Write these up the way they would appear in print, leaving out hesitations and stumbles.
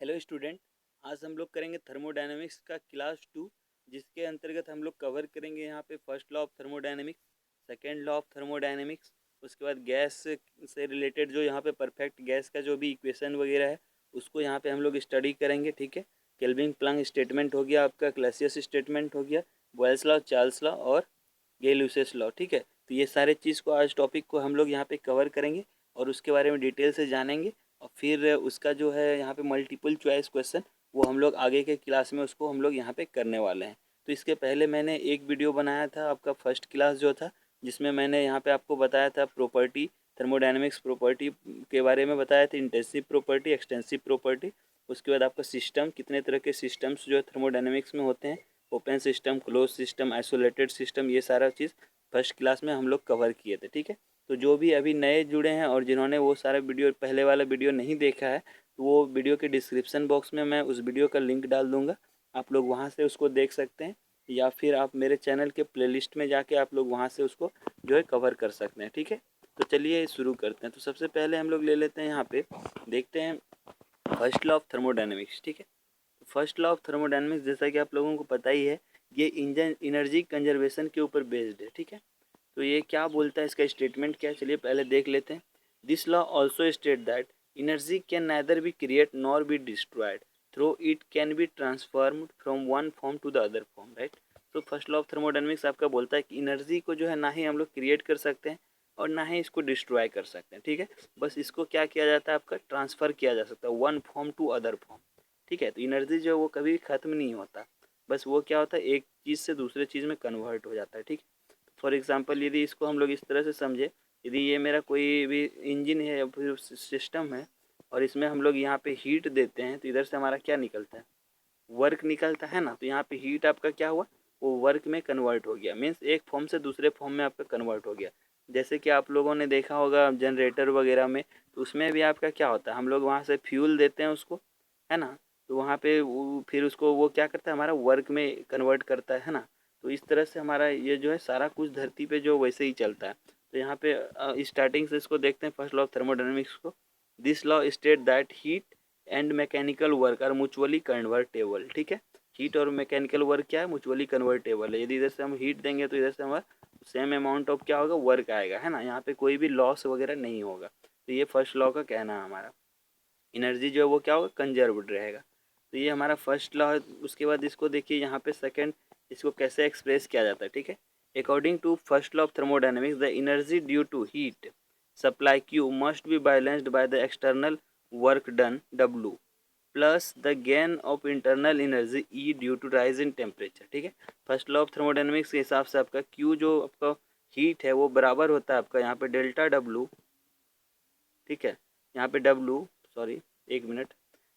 Hello student. आज हम लोग करेंगे थर्मोडायनेमिक्स का क्लास 2, जिसके अंतर्गत हम लोग कवर करेंगे यहाँ पे first law of thermodynamics, second law of thermodynamics, उसके बाद गैस से रिलेटेड जो यहाँ पे परफेक्ट गैस का जो भी इक्वेशन वगैरह है उसको यहाँ पे हम लोग स्टडी करेंगे। ठीक है, केल्विन प्लैंक स्टेटमेंट हो गया, आपका क्लासियस स्टेटमेंट हो गया, बॉयल्स लॉ, चार्ल्स लॉ और गेलुसेस लॉ। ठीक है, तो ये सारे चीज़ को आज टॉपिक को हम लोग यहाँ पे कवर करेंगे और उसके बारे में डिटेल से जानेंगे। और फिर उसका जो है यहाँ पे मल्टीपल चॉइस क्वेश्चन वो हम लोग आगे के क्लास में उसको हम लोग यहाँ पे करने वाले हैं। तो इसके पहले मैंने एक वीडियो बनाया था आपका फर्स्ट क्लास जो था, जिसमें मैंने यहाँ पे आपको बताया था प्रॉपर्टी, थर्मोडायनेमिक्स प्रॉपर्टी के बारे में बताया था, इंटेंसिव प्रॉपर्टी, एक्सटेंसिव प्रॉपर्टी। उसके बाद आपका सिस्टम, कितने तरह के सिस्टम्स जो है थर्मोडायनेमिक्स में होते हैं, open system, close system, isolated system, ये सारा चीज़ फर्स्ट क्लास में हम लोग कवर किए थे। ठीक है, तो जो भी अभी नए जुड़े हैं और जिन्होंने वो सारा वीडियो, पहले वाला वीडियो नहीं देखा है, तो वो वीडियो के डिस्क्रिप्शन बॉक्स में मैं उस वीडियो का लिंक डाल दूंगा, आप लोग वहाँ से उसको देख सकते हैं, या फिर आप मेरे चैनल के प्लेलिस्ट में जाके आप लोग वहाँ से उसको जो है कवर कर सकते हैं। ठीक है, तो चलिए शुरू करते हैं। तो सबसे पहले हम लोग ले लेते हैं, यहाँ पे देखते हैं फर्स्ट लॉ ऑफ थर्मोडायनेमिक्स। ठीक है, फर्स्ट लॉ ऑफ थर्मोडायनेमिक्स जैसा कि आप लोगों को पता ही है, ये इंजन एनर्जी कंजर्वेशन के ऊपर बेस्ड है। ठीक है, तो ये क्या बोलता है, इसका स्टेटमेंट क्या है, चलिए पहले देख लेते हैं। This law also state that energy can neither be create nor be destroyed though it can be transformed from one form to the other form, right. तो फर्स्ट लॉ ऑफ थर्मोडायनेमिक्स आपका बोलता है कि एनर्जी को जो है ना ही हम लोग क्रिएट कर सकते हैं और ना ही इसको डिस्ट्रॉय कर सकते हैं। ठीक है, बस इसको क्या किया जाता है, आपका ट्रांसफ़र किया जा सकता है one form to other form. ठीक है, तो एनर्जी जो है वो कभी ख़त्म नहीं होता, बस वो क्या होता है, एक चीज़ से दूसरे चीज़ में कन्वर्ट हो जाता है। ठीक है, फॉर एग्जांपल यदि इसको हम लोग इस तरह से समझे, यदि ये मेरा कोई भी इंजन है या फिर सिस्टम है और इसमें हम लोग यहाँ पे हीट देते हैं, तो इधर से हमारा क्या निकलता है, वर्क निकलता है ना। तो यहाँ पे हीट आपका क्या हुआ, वो वर्क में कन्वर्ट हो गया, मीन्स एक फॉर्म से दूसरे फॉर्म में आपका कन्वर्ट हो गया। जैसे कि आप लोगों ने देखा होगा जनरेटर वगैरह में, तो उसमें भी आपका क्या होता है, हम लोग वहाँ से फ्यूल देते हैं उसको, है ना। तो वहाँ पे फिर उसको वो क्या करता है, हमारा वर्क में कन्वर्ट करता है ना। तो इस तरह से हमारा ये जो है सारा कुछ धरती पे जो वैसे ही चलता है। तो यहाँ पे स्टार्टिंग से इसको देखते हैं फर्स्ट लॉ ऑफ थर्मोडायनेमिक्स को। This law state that heat and mechanical work are mutually convertible. ठीक है, हीट और मैकेनिकल वर्क क्या है, म्यूचुअली कन्वर्टेबल है। यदि इधर से हम हीट देंगे तो इधर से हमारा सेम अमाउंट ऑफ क्या होगा, वर्क आएगा, है ना। यहाँ पे कोई भी लॉस वगैरह नहीं होगा। तो ये फर्स्ट लॉ का कहना है हमारा, एनर्जी जो है वो क्या होगा, कंजर्व्ड रहेगा। तो ये हमारा फर्स्ट लॉ है। उसके बाद इसको देखिए यहाँ पे सेकंड, इसको कैसे एक्सप्रेस किया जाता है। ठीक है, according to first law of thermodynamics, the energy due to heat supply Q must be balanced by the external work done W plus the gain of internal energy E due to rise in temperature. ठीक है, first law of thermodynamics के हिसाब से आपका Q जो आपका heat है वो बराबर होता है आपका यहाँ पे डेल्टा W। ठीक है, यहाँ पे W, सॉरी एक मिनट,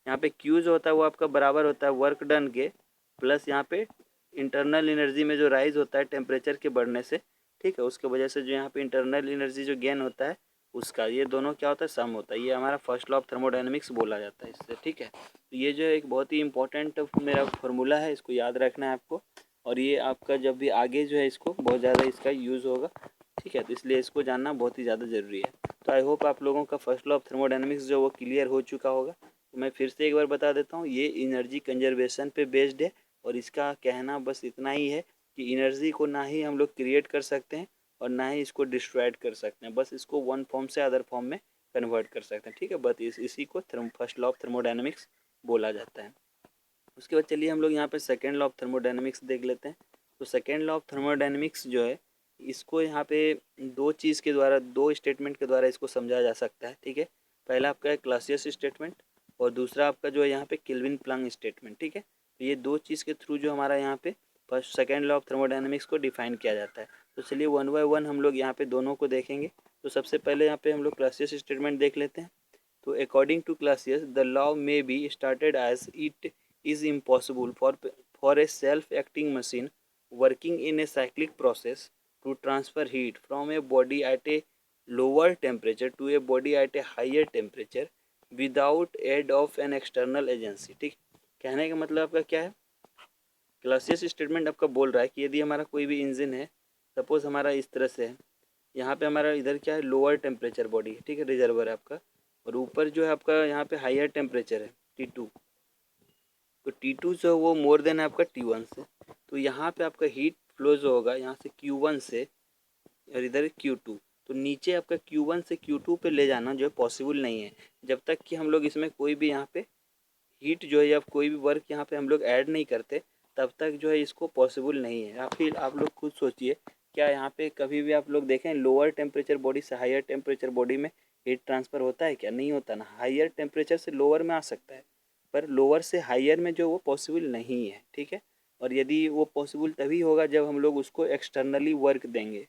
यहाँ पे Q जो होता है वो आपका बराबर होता है वर्क डन के प्लस यहाँ पे इंटरनल एनर्जी में जो राइज होता है टेम्परेचर के बढ़ने से। ठीक है, उसके वजह से जो यहाँ पे इंटरनल एनर्जी जो गेन होता है उसका, ये दोनों क्या होता है, सम होता है। ये हमारा फर्स्ट लॉ ऑफ थर्मोडायनेमिक्स बोला जाता है इससे। ठीक है, तो ये जो एक बहुत ही इंपॉर्टेंट मेरा फार्मूला है, इसको याद रखना है आपको। और ये आपका जब भी आगे जो है इसको बहुत ज़्यादा इसका यूज़ होगा। ठीक है, तो इसलिए इसको जानना बहुत ही ज़्यादा ज़रूरी है। तो आई होप आप लोगों का फर्स्ट लॉ ऑफ थर्मोडायनेमिक्स जो वो क्लियर हो चुका होगा। तो मैं फिर से एक बार बता देता हूँ, ये एनर्जी कंजर्वेशन पे बेस्ड है और इसका कहना बस इतना ही है कि एनर्जी को ना ही हम लोग क्रिएट कर सकते हैं और ना ही इसको डिस्ट्रॉयड कर सकते हैं, बस इसको वन फॉर्म से अदर फॉर्म में कन्वर्ट कर सकते हैं। ठीक है, बस इसी को फर्स्ट लॉ ऑफ थर्मोडायनेमिक्स बोला जाता है। उसके बाद चलिए हम लोग यहाँ पे सेकेंड लॉ ऑफ थर्मोडायनेमिक्स देख लेते हैं। तो सेकेंड लॉ ऑफ थर्मोडायनेमिक्स जो है, इसको यहाँ पे दो चीज़ के द्वारा, दो स्टेटमेंट के द्वारा इसको समझा जा सकता है। ठीक है, पहला आपका है क्लासियस स्टेटमेंट और दूसरा आपका जो है यहाँ पे केल्विन प्लैंक स्टेटमेंट। ठीक है, तो ये दो चीज़ के थ्रू जो हमारा यहाँ पे first second law of thermodynamics को डिफाइन किया जाता है। तो चलिए वन बाय वन हम लोग यहाँ पे दोनों को देखेंगे। तो सबसे पहले यहाँ पे हम लोग क्लासियस स्टेटमेंट देख लेते हैं। तो according to Clausius, the law may be started as it is impossible for a self-acting machine working in a cyclic process to transfer heat from a body at a lower temperature to a body at a higher temperature without aid of an external agency। ठीक, कहने का मतलब आपका क्या है, Clausius statement आपका बोल रहा है कि यदि हमारा कोई भी इंजन है, सपोज हमारा इस तरह से है, यहाँ पे हमारा इधर क्या है, लोअर टेम्परेचर बॉडी है। ठीक है, रिजर्वर है आपका, और ऊपर जो है आपका यहाँ पे हायर टेम्परेचर है T2। तो T2 जो है वो मोर देन है आपका T1 से। तो यहाँ पे आपका हीट फ्लो जो होगा यहाँ से Q1 से और इधर Q2, तो नीचे आपका Q1 से Q2 पे ले जाना जो है पॉसिबल नहीं है जब तक कि हम लोग इसमें कोई भी यहाँ पे हीट जो है या कोई भी वर्क यहाँ पे हम लोग ऐड नहीं करते, तब तक जो है इसको पॉसिबल नहीं है। या फिर आप लोग खुद सोचिए, क्या यहाँ पे कभी भी आप लोग देखें लोअर टेम्परेचर बॉडी से हायर टेम्परेचर बॉडी में हीट ट्रांसफ़र होता है क्या? नहीं होता ना। हायर टेम्परेचर से लोअर में आ सकता है, पर लोअर से हायर में जो वो पॉसिबल नहीं है, ठीक है। और यदि वो पॉसिबल तभी होगा जब हम लोग उसको एक्सटर्नली वर्क देंगे,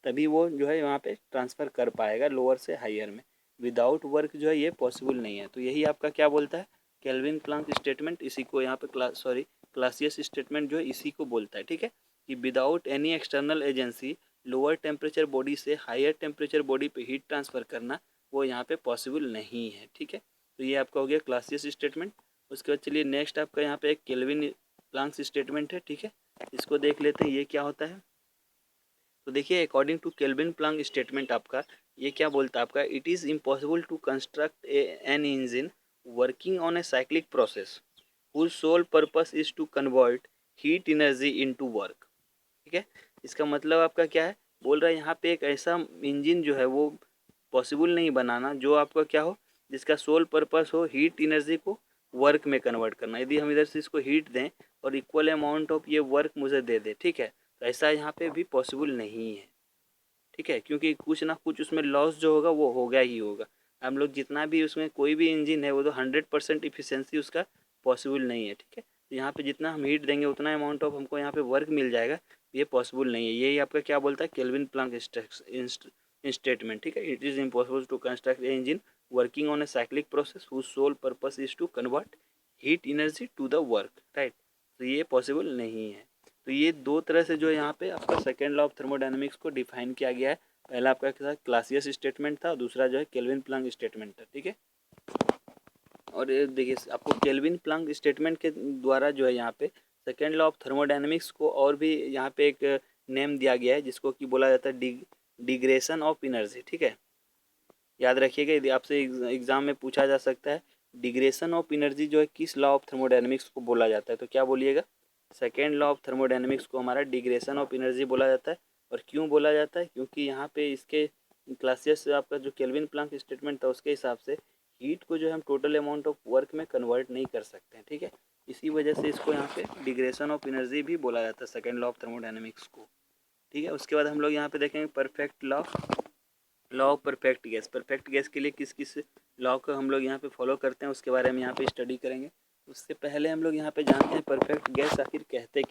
तभी वो जो है वहाँ पे ट्रांसफ़र कर पाएगा लोअर से हायर में। विदाउट वर्क जो है ये पॉसिबल नहीं है। तो यही आपका क्या बोलता है, केल्विन प्लांक स्टेटमेंट। इसी को यहाँ पे क्लासियस स्टेटमेंट जो है इसी को बोलता है, ठीक है, कि without any external agency lower temperature body से हायर टेम्परेचर बॉडी पे हीट ट्रांसफ़र करना वो यहाँ पे पॉसिबल नहीं है, ठीक है। तो ये आपका हो गया क्लासियस स्टेटमेंट। उसके बाद चलिए नेक्स्ट आपका यहाँ पे एक केल्विन प्लांक स्टेटमेंट है, ठीक है। इसको देख लेते हैं ये क्या होता है। तो देखिए according to Kelvin Planck statement आपका ये क्या बोलता है आपका, it is impossible to construct an engine working on a cyclic process whose sole purpose is to convert heat energy into work, ठीक है। इसका मतलब आपका क्या है, बोल रहा है यहाँ पे एक ऐसा इंजन जो है वो पॉसिबल नहीं बनाना जो आपका क्या हो, जिसका सोल पर्पस हो हीट एनर्जी को वर्क में कन्वर्ट करना। यदि हम इधर से इसको हीट दें और इक्वल अमाउंट ऑफ ये वर्क मुझे दे दे, ठीक है, तो ऐसा यहाँ पे भी पॉसिबल नहीं है, ठीक है, क्योंकि कुछ ना कुछ उसमें लॉस जो होगा वो होगा ही होगा। हम लोग जितना भी उसमें कोई भी इंजन है वो तो 100% इफिशियंसी उसका पॉसिबल नहीं है, ठीक है। तो यहाँ पे जितना हम हीट देंगे उतना अमाउंट ऑफ हमको यहाँ पे वर्क मिल जाएगा, ये पॉसिबल नहीं है। यही आपका क्या बोलता है केल्विन प्लांक स्टेटमेंट, ठीक है। It is impossible to construct a engine working on a cyclic process whose sole purpose is to convert heat energy to the work, right. तो ये पॉसिबल नहीं है। तो ये दो तरह से जो है यहाँ पे आपका सेकेंड लॉ ऑफ थर्मोडायनेमिक्स को डिफाइन किया गया है। पहला आपका क्लासियस स्टेटमेंट था, दूसरा जो है केल्विन प्लांक स्टेटमेंट था, ठीक है। और ये देखिए आपको केल्विन प्लांक स्टेटमेंट के द्वारा जो है यहाँ पे सेकेंड लॉ ऑफ थर्मोडायनेमिक्स को और भी यहाँ पे एक नेम दिया गया है जिसको कि बोला जाता है डिग्रेशन ऑफ एनर्जी, ठीक है। याद रखिएगा, यदि आपसे एग्जाम में पूछा जा सकता है डिग्रेशन ऑफ एनर्जी जो है किस लॉ ऑफ थर्मोडायनेमिक्स को बोला जाता है, तो क्या बोलिएगा, सेकेंड लॉ ऑफ थर्मोडायनेमिक्स को हमारा डिग्रेशन ऑफ एनर्जी बोला जाता है। और क्यों बोला जाता है, क्योंकि यहाँ पे इसके क्लासियस आपका जो केल्विन प्लांक स्टेटमेंट था उसके हिसाब से हीट को जो है हम टोटल अमाउंट ऑफ वर्क में कन्वर्ट नहीं कर सकते हैं, ठीक है। इसी वजह से इसको यहाँ पे डिग्रेशन ऑफ एनर्जी भी बोला जाता है सेकेंड लॉ ऑफ थर्मोडायनेमिक्स को, ठीक है। उसके बाद हम लोग यहाँ पे देखेंगे perfect law of perfect gas. Perfect gas के लिए किस किस लॉ को हम लोग यहाँ पे फॉलो करते हैं उसके बारे में यहाँ पे स्टडी करेंगे। उससे पहले हम लोग यहाँ पे जानते हैं परफेक्ट गैस आखिर कहते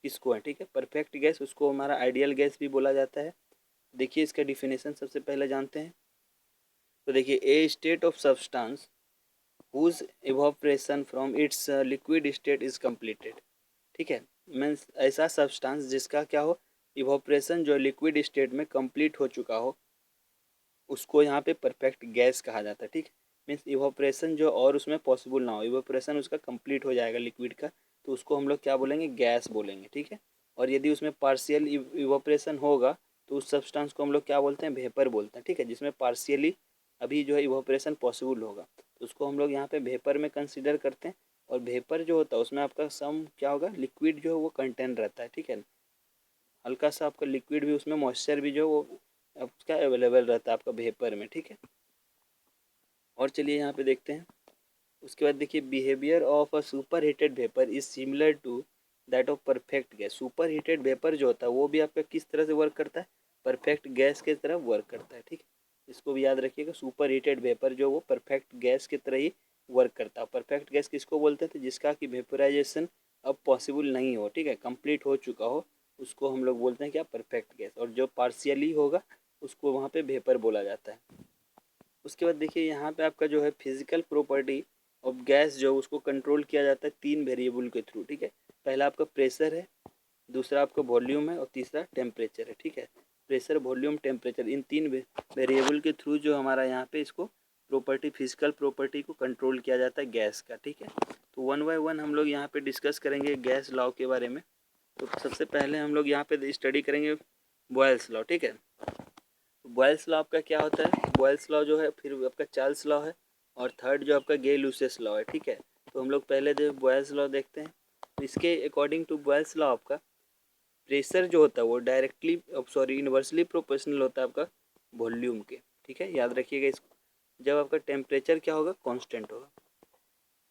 किसको है, ठीक है। परफेक्ट गैस उसको हमारा आइडियल गैस भी बोला जाता है। देखिए इसका डिफिनेशन सबसे पहले जानते हैं। तो देखिए a state of substance whose evaporation from its liquid state is completed, ठीक है। मीन्स ऐसा सब्सटेंस जिसका क्या हो, इवोपरेशन जो लिक्विड स्टेट में कंप्लीट हो चुका हो, उसको यहाँ पे परफेक्ट गैस कहा जाता है, ठीक है। मीन्स इवोपरेशन जो और उसमें पॉसिबल ना हो, इवोपरेशन उसका कंप्लीट हो जाएगा लिक्विड का, तो उसको हम लोग क्या बोलेंगे, गैस बोलेंगे, ठीक है। और यदि उसमें पार्शियल इवोपरेशन होगा तो उस सब्सटेंस को हम लोग क्या बोलते हैं, वेपर बोलते हैं, ठीक है। जिसमें पार्शियली अभी जो है इवोपरेशन पॉसिबल होगा तो उसको हम लोग यहाँ पे वेपर में कंसिडर करते हैं। और वेपर जो होता है उसमें आपका सम क्या होगा, लिक्विड जो है वो कंटेन रहता है, ठीक है। हल्का सा आपका लिक्विड भी उसमें, मॉइस्चर भी जो वो आपका अवेलेबल रहता है आपका वेपर में, ठीक है। और चलिए यहाँ पे देखते हैं। उसके बाद देखिए behaviour of a super heated vapour is similar to that of perfect gas. Super heated vapour जो होता है वो भी आपका किस तरह से वर्क करता है, परफेक्ट गैस की तरह वर्क करता है, ठीक है। इसको भी याद रखिएगा, सुपर हीटेड वेपर जो वो परफेक्ट गैस की तरह ही वर्क करता है। परफेक्ट गैस किसको बोलते हैं, तो जिसका कि वेपराइजेशन अब पॉसिबल नहीं हो, ठीक है, कंप्लीट हो चुका हो, उसको हम लोग बोलते हैं क्या, परफेक्ट गैस। और जो पार्शियली होगा उसको वहाँ पे वेपर बोला जाता है। उसके बाद देखिए यहाँ पे आपका जो है फिजिकल प्रॉपर्टी ऑफ गैस जो उसको कंट्रोल किया जाता है तीन वेरिएबल के थ्रू, ठीक है। पहला आपका प्रेशर है, दूसरा आपका वॉल्यूम है और तीसरा टेम्परेचर है, ठीक है। प्रेशर, वॉल्यूम, टेम्परेचर, इन तीन वेरिएबल के थ्रू जो हमारा यहाँ पे इसको प्रॉपर्टी, फिजिकल प्रॉपर्टी को कंट्रोल किया जाता है गैस का, ठीक है। तो वन बाय वन हम लोग यहाँ पे डिस्कस करेंगे गैस लॉ के बारे में। तो सबसे पहले हम लोग यहाँ पे स्टडी करेंगे बॉयल्स लॉ, ठीक है। बॉयल्स लॉ आपका क्या होता है, बॉयल्स लॉ जो है फिर आपका चार्ल्स लॉ है और थर्ड जो आपका गे लुसियस लॉ है, ठीक है। तो हम लोग पहले जो बॉयल्स लॉ देखते हैं, तो इसके अकॉर्डिंग टू बॉयल्स लॉ आपका प्रेशर जो होता है वो डायरेक्टली इन्वर्सली प्रोपोर्शनल होता है आपका वॉल्यूम के। ठीक है, याद रखिएगा इसको। जब आपका टेम्परेचर क्या होगा, कांस्टेंट होगा।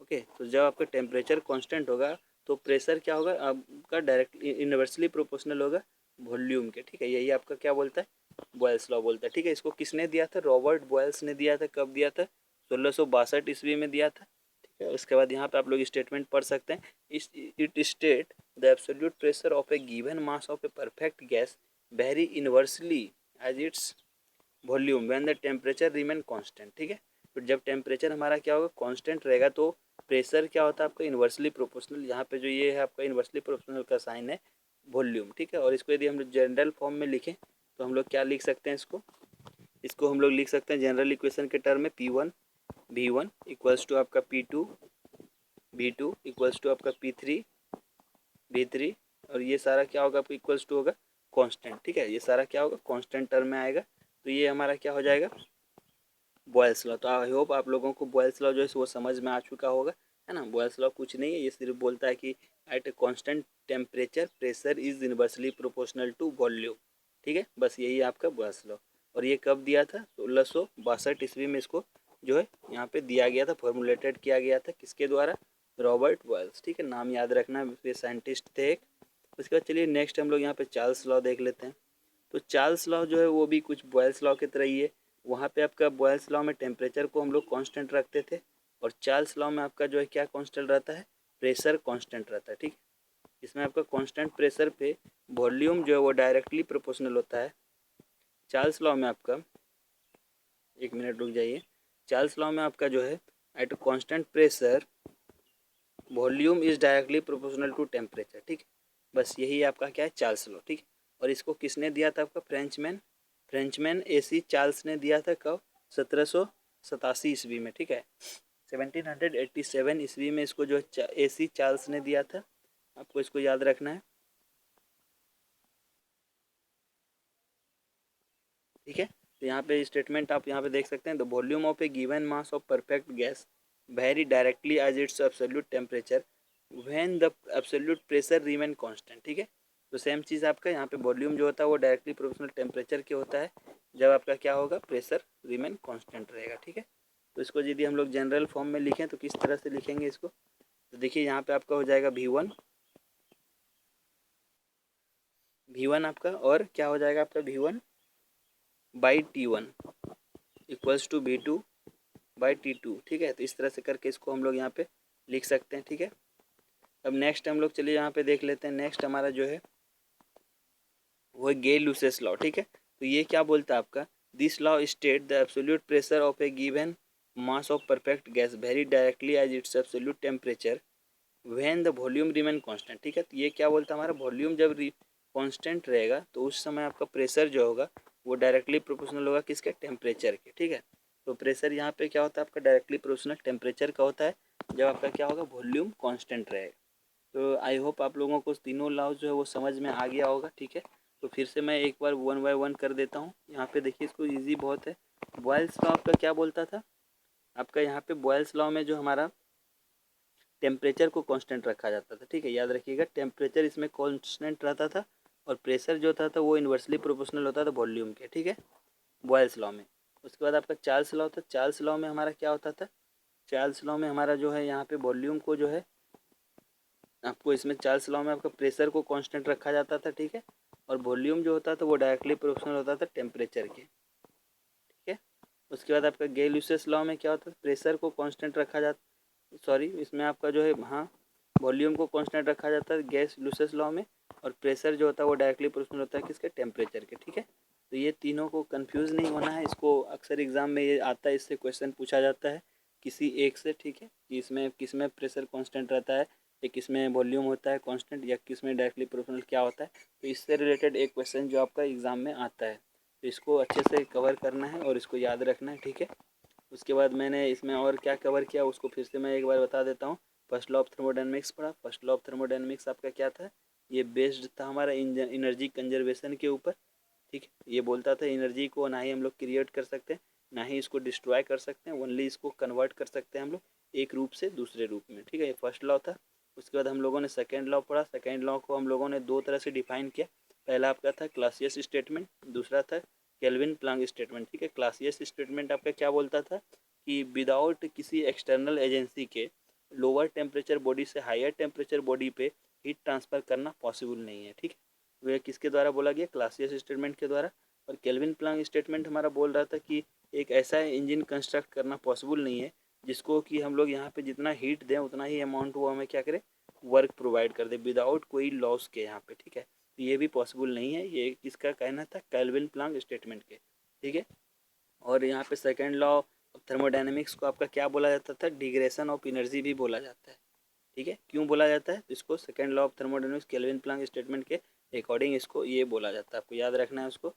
ओके, तो जब आपका टेम्परेचर कांस्टेंट होगा तो प्रेशर क्या होगा, आपका डायरेक्टली इन्वर्सली प्रोपोर्शनल होगा वॉल्यूम के। ठीक है, यही आपका क्या बोलता है, बॉयल्स लॉ बोलता है। ठीक है, इसको किसने दिया था, रॉबर्ट बॉयल्स ने दिया था। कब दिया था, 1662 ईस्वी में दिया था। ठीक है, उसके बाद यहाँ पे आप लोग स्टेटमेंट पढ़ सकते हैं। It state the absolute pressure of a given mass of a perfect gas very inversely as its volume when the temperature remain constant. ठीक है, तो जब टेम्परेचर हमारा क्या होगा, कांस्टेंट रहेगा, तो प्रेशर क्या होता है आपका इन्वर्सली प्रोपोर्शनल। यहाँ पे जो ये है आपका इन्वर्सली प्रोपोर्शनल का साइन है वॉल्यूम। ठीक है, और इसको यदि हम लोग जनरल फॉर्म में लिखें तो हम लोग क्या लिख सकते हैं, इसको हम लोग लिख सकते हैं जनरल इक्वेशन के टर्म में P1 V1 इक्वल्स टू आपका P2 V2 इक्वल्स टू आपका P3 V3, और ये सारा क्या होगा आपका इक्वल्स टू होगा कांस्टेंट। ठीक है, ये सारा क्या होगा, कांस्टेंट टर्म में आएगा, तो ये हमारा क्या हो जाएगा, बॉयल्स लॉ। तो आई होप आप लोगों को बॉयल्स लॉ जो है वो समझ में आ चुका होगा, है ना। बॉयल्स लॉ कुछ नहीं है, ये सिर्फ बोलता है कि at a constant temperature pressure is inversely proportional to volume. ठीक है, बस यही आपका बॉयल्स लॉ। और ये कब दिया था, 1662 ईस्वी में इसको जो है यहाँ पे दिया गया था, फॉर्मुलेटेड किया गया था, किसके द्वारा, रॉबर्ट बॉयल्स। ठीक है, नाम याद रखना, ये साइंटिस्ट थे एक। उसके बाद चलिए नेक्स्ट हम लोग यहाँ पे चार्ल्स लॉ देख लेते हैं। तो चार्ल्स लॉ जो है वो भी कुछ बॉयल्स लॉ की तरह ही है। वहाँ पे आपका बॉयल्स लॉ में टेम्परेचर को हम लोग कांस्टेंट रखते थे, और चार्ल्स लॉ में आपका जो है क्या कांस्टेंट रहता है, प्रेशर कांस्टेंट रहता है। ठीक है, इसमें आपका कांस्टेंट प्रेशर पे वॉल्यूम जो है वो डायरेक्टली प्रोपोर्शनल होता है। चार्ल्स लॉ में आपका, एक मिनट रुक जाइए, चार्ल्स लॉ में आपका जो है at constant pressure volume is directly proportional to temperature. ठीक है, बस यही आपका क्या है, चार्ल्स लॉ। ठीक है, और इसको किसने दिया था, आपका फ्रेंचमैन AC चार्ल्स ने दिया था। कब, 1787 ईस्वी में। ठीक है, 1787 ईस्वी में इसको जो AC चार्ल्स ने दिया था, आपको इसको याद रखना है। ठीक है, तो यहाँ पे स्टेटमेंट आप यहाँ पे देख सकते हैं, the volume of a given mass of perfect gas very directly as its absolute temperature when the absolute pressure remain constant. ठीक है, तो सेम चीज़ आपका यहाँ पे वॉल्यूम जो होता है वो डायरेक्टली प्रोपोर्शनल टेम्परेचर के होता है, जब आपका क्या होगा, प्रेशर रिमेन कांस्टेंट रहेगा। ठीक है, तो इसको यदि हम लोग जनरल फॉर्म में लिखें तो किस तरह से लिखेंगे इसको, तो देखिए यहाँ पे आपका हो जाएगा V1 आपका, और क्या हो जाएगा आपका V1 by T1 equals to V2 by T2। ठीक है, तो इस तरह से करके इसको हम लोग यहाँ पे लिख सकते हैं। ठीक है, अब नेक्स्ट हम लोग चलिए यहाँ पे देख लेते हैं। नेक्स्ट हमारा जो है वो है गे लुसेस लॉ। ठीक है, तो ये क्या बोलता है आपका, this law state the absolute pressure of a given mass of perfect gas very directly as its absolute temperature when the volume remain constant. ठीक है, तो ये क्या बोलता है, हमारा वॉल्यूम जब कांस्टेंट रहेगा तो उस समय आपका प्रेशर जो होगा वो डायरेक्टली प्रोपोर्शनल होगा किसके, टेम्परेचर के। ठीक है, तो प्रेशर यहाँ पे क्या होता है आपका, डायरेक्टली प्रोपोर्शनल टेम्परेचर का होता है, जब आपका क्या होगा, वॉल्यूम कांस्टेंट रहेगा। तो आई होप आप लोगों को तीनों लॉ जो है वो समझ में आ गया होगा। ठीक है, तो फिर से मैं एक बार वन बाय वन कर देता हूँ। यहाँ पे देखिए, इसको इजी बहुत है। बॉयल्स लॉ आपका क्या बोलता था, आपका यहाँ पे बॉयल्स लॉ में जो हमारा टेम्परेचर को कांस्टेंट रखा जाता था। ठीक है, याद रखिएगा, टेम्परेचर इसमें कांस्टेंट रहता था, और प्रेशर जो था वो इन्वर्सली प्रोपोर्शनल होता था वॉल्यूम के। ठीक है, बॉयल्स लॉ में। उसके बाद आपका चार्ल्स लॉ था। चार्ल्स लॉ में हमारा क्या होता था, चार्ल्स लॉ में हमारा जो है यहाँ पे वॉल्यूम को जो है आपको, इसमें चार्ल्स लॉ में आपका प्रेशर को कांस्टेंट रखा जाता था। ठीक है, और वॉल्यूम जो होता था वो डायरेक्टली प्रोपोर्शनल होता था टेम्परेचर के। ठीक है, उसके बाद आपका गे लुसेस लॉ में क्या होता है, प्रेशर को कांस्टेंट रखा जाता, सॉरी इसमें आपका जो है, हाँ, वॉल्यूम को कांस्टेंट रखा जाता है गैस लुसेस लॉ में, और प्रेशर जो होता है वो डायरेक्टली प्रोपोर्शनल होता है किसके, टेम्परेचर के। ठीक है, तो ये तीनों को कंफ्यूज नहीं होना है, इसको अक्सर एग्जाम में ये आता है, इससे क्वेश्चन पूछा जाता है किसी एक से। ठीक है, कि इसमें किस में प्रेशर कांस्टेंट रहता है, या किस में वॉल्यूम होता है कांस्टेंट, या किस में डायरेक्टली प्रोपोर्शनल क्या होता है। तो इससे रिलेटेड एक क्वेश्चन जो आपका एग्जाम में आता है, तो इसको अच्छे से कवर करना है और इसको याद रखना है। ठीक है, उसके बाद मैंने इसमें और क्या कवर किया उसको फिर से मैं एक बार बता देता हूँ। फर्स्ट लॉ ऑफ थर्मोडायनेमिक्स पढ़ा। फर्स्ट लॉ ऑफ थर्मोडायनेमिक्स आपका क्या था, ये बेस्ड था हमारा एनर्जी कंजर्वेशन के ऊपर। ठीक है, ये बोलता था एनर्जी को ना ही हम लोग क्रिएट कर सकते हैं, ना ही इसको डिस्ट्रॉय कर सकते हैं, ओनली इसको कन्वर्ट कर सकते हैं हम लोग एक रूप से दूसरे रूप में, ठीक है। ये फर्स्ट लॉ था। उसके बाद हम लोगों ने सेकेंड लॉ पढ़ा। सेकेंड लॉ को हम लोगों ने दो तरह से डिफाइन किया। पहला आपका था क्लासियस स्टेटमेंट, दूसरा था केल्विन प्लांक स्टेटमेंट, ठीक है। क्लासियस स्टेटमेंट आपका क्या बोलता था कि विदाउट किसी एक्सटर्नल एजेंसी के लोअर टेम्परेचर बॉडी से हायर टेम्परेचर बॉडी पे हीट ट्रांसफ़र करना पॉसिबल नहीं है, ठीक है। वह किसके द्वारा बोला गया? क्लासियस स्टेटमेंट के द्वारा। और केल्विन प्लांक स्टेटमेंट हमारा बोल रहा था कि एक ऐसा इंजन कंस्ट्रक्ट करना पॉसिबल नहीं है जिसको कि हम लोग यहाँ पे जितना हीट दें उतना ही अमाउंट वो हमें क्या करे, वर्क प्रोवाइड कर दे विदाउट कोई लॉस के यहाँ पे, ठीक है। तो ये भी पॉसिबल नहीं है, ये किसका कहना था? केल्विन प्लांक स्टेटमेंट के, ठीक है। और यहाँ पे सेकेंड लॉ ऑफ थर्मोडायनेमिक्स को आपका क्या बोला जाता था? डिग्रेशन ऑफ एनर्जी भी बोला जाता है, ठीक है। क्यों बोला जाता है? इसको second law of thermodynamics kelvin Planck statement के अकॉर्डिंग इसको ये बोला जाता है, आपको याद रखना है उसको,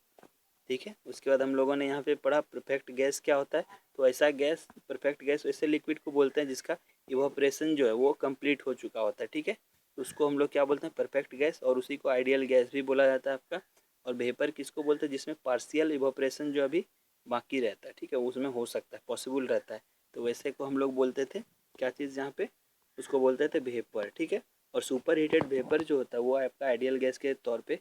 ठीक है। उसके बाद हम लोगों ने यहाँ पे पढ़ा परफेक्ट गैस क्या होता है। तो ऐसा गैस, परफेक्ट गैस ऐसे लिक्विड को बोलते हैं जिसका इवापोरेशन जो है वो कंप्लीट हो चुका होता है, ठीक है। तो उसको हम लोग क्या बोलते हैं? Perfect gas. और उसी को आइडियल गैस भी बोला जाता है आपका। और वेपर किसको बोलते हैं? जिसमें पार्शियल इवापोरेशन जो अभी बाकी रहता है, ठीक है, उसमें हो सकता है, पॉसिबल रहता है। तो वैसे को हम लोग बोलते थे क्या चीज़ यहाँ पे? उसको बोलते थे वेपर, ठीक है। और सुपर हीटेड वेपर जो होता है वो आपका आइडियल गैस के तौर पे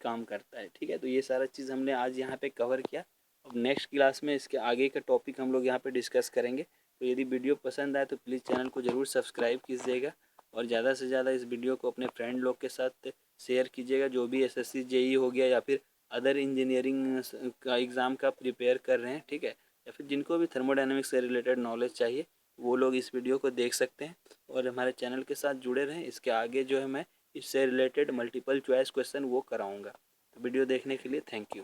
काम करता है, ठीक है। तो ये सारा चीज़ हमने आज यहाँ पे कवर किया। अब नेक्स्ट क्लास में इसके आगे का टॉपिक हम लोग यहाँ पे डिस्कस करेंगे। तो यदि वीडियो पसंद आए तो प्लीज़ चैनल को ज़रूर सब्सक्राइब कीजिएगा और ज़्यादा से ज़्यादा इस वीडियो को अपने फ्रेंड लोग के साथ शेयर कीजिएगा जो भी एसएससी जेई हो गया या फिर अदर इंजीनियरिंग का एग्ज़ाम का प्रिपेयर कर रहे हैं, ठीक है, या फिर जिनको भी थर्मोडायनेमिक्स से रिलेटेड नॉलेज चाहिए वो लोग इस वीडियो को देख सकते हैं और हमारे चैनल के साथ जुड़े रहें। इसके आगे जो है मैं इससे रिलेटेड मल्टीपल चॉइस क्वेश्चन वो कराऊंगा। वीडियो देखने के लिए थैंक यू।